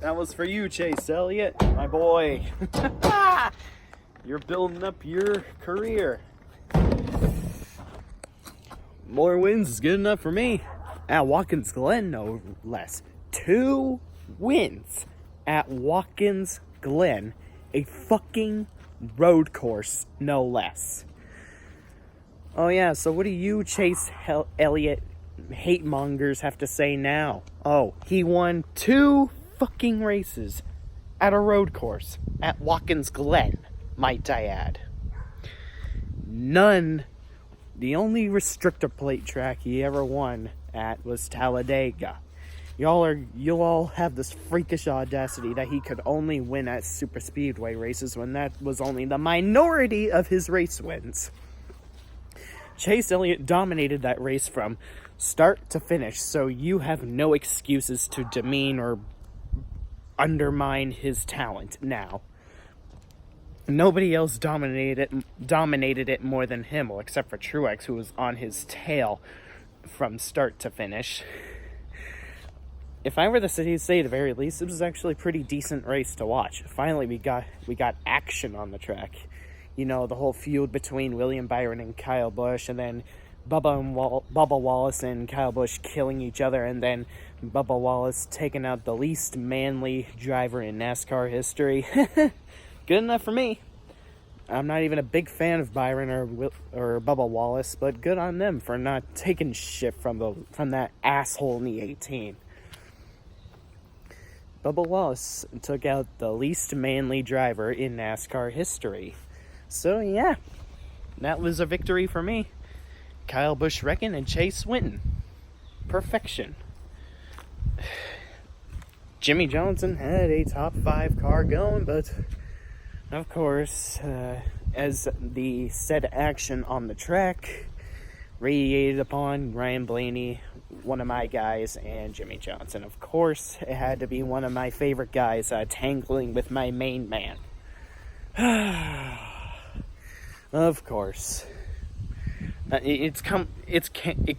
That was for you, Chase Elliott, my boy. You're building up your career. More wins is good enough for me. At Watkins Glen, no less. 2 wins at Watkins Glen. A fucking road course, no less. Oh yeah, so what do you, Chase Elliott hate mongers, have to say now? Oh, he won 2 fucking races at a road course at Watkins Glen, might I add. None. The only restrictor plate track he ever won at was Talladega. You'll all have this freakish audacity that he could only win at super speedway races when that was only the minority of his race wins. Chase Elliott dominated that race from start to finish, so you have no excuses to demean or undermine his talent now. Nobody else dominated it more than him, well, except for Truex, who was on his tail from start to finish. If I were to say the very least, it was actually a pretty decent race to watch. Finally, we got action on the track. You know, the whole feud between William Byron and Kyle Busch, and then Bubba Wallace and Kyle Busch killing each other, and then Bubba Wallace taking out the least manly driver in NASCAR history. Good enough for me. I'm not even a big fan of Byron or Bubba Wallace, but good on them for not taking shit from that asshole in the 18. Bubba Wallace took out the least manly driver in NASCAR history. So yeah, that was a victory for me. Kyle Busch wrecking and Chase winning. Perfection. Jimmy Johnson had a top 5 car going, but of course, as the said action on the track radiated upon Ryan Blaney, one of my guys, and Jimmy Johnson. Of course, it had to be one of my favorite guys tangling with my main man. Of course. It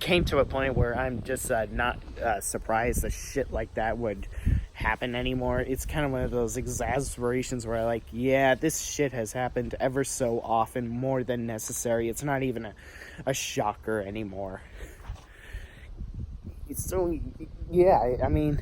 came to a point where I'm just not surprised that shit like that would happen anymore. It's kind of one of those exasperations where I like, yeah, this shit has happened ever so often, more than necessary. It's not even a shocker anymore. So, yeah, I mean,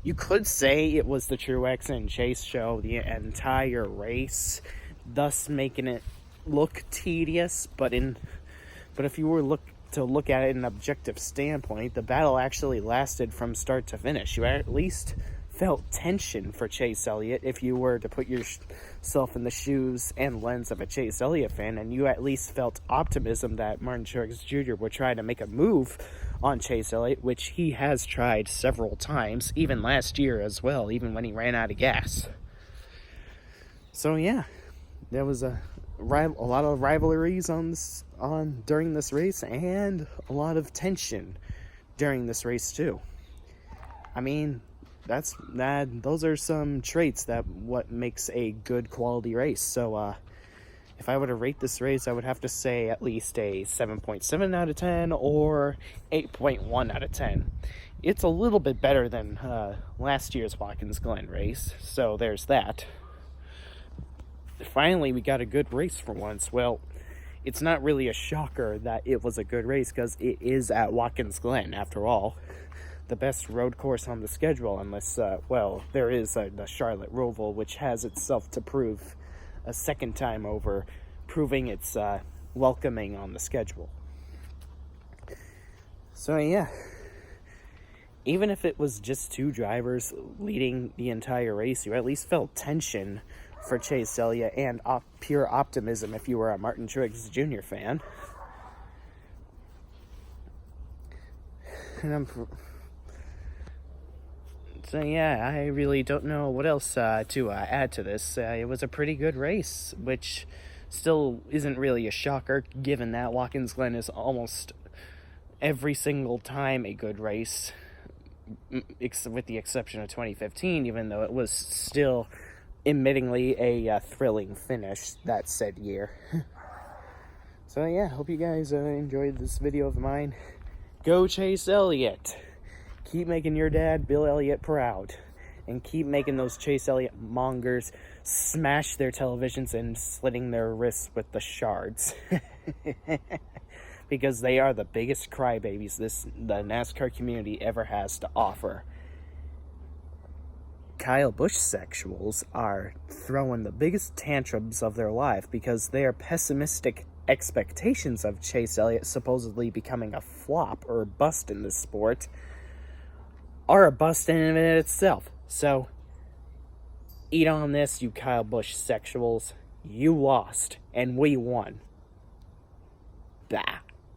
you could say it was the Truex and Chase show the entire race, thus making it look tedious, but if you were to look at it in an objective standpoint, the battle actually lasted from start to finish. You at least felt tension for Chase Elliott if you were to put yourself in the shoes and lens of a Chase Elliott fan, and you at least felt optimism that Martin Truex Jr. would try to make a move on Chase Elliott, which he has tried several times, even last year as well, even when he ran out of gas. So yeah, there was a lot of rivalries during this race, and a lot of tension during this race too. I mean, those are some traits that what makes a good quality race. So if I were to rate this race, I would have to say at least a 7.7 out of 10 or 8.1 out of 10. It's a little bit better than last year's Watkins Glen race, so there's that. Finally, we got a good race for once. Well, it's not really a shocker that it was a good race because it is at Watkins Glen, after all. The best road course on the schedule, unless, there is the Charlotte Roval, which has itself to prove a second time over, proving its welcoming on the schedule. So, yeah. Even if it was just 2 drivers leading the entire race, you at least felt tension for Chase Elliott and pure optimism if you were a Martin Truex Jr. fan. And so yeah, I really don't know what else to add to this. It was a pretty good race, which still isn't really a shocker, given that Watkins Glen is almost every single time a good race, with the exception of 2015, even though it was still admittingly a thrilling finish that said year. So yeah, hope you guys enjoyed this video of mine. Go Chase Elliott. Keep making your dad, Bill Elliott, proud. and keep making those Chase Elliott mongers smash their televisions and slitting their wrists with the shards. Because they are the biggest crybabies the NASCAR community ever has to offer. Kyle Busch sexuals are throwing the biggest tantrums of their life because their pessimistic expectations of Chase Elliott supposedly becoming a flop or a bust in this sport are a bust in and of itself. So, eat on this, you Kyle Busch sexuals. You lost, and we won. Bah.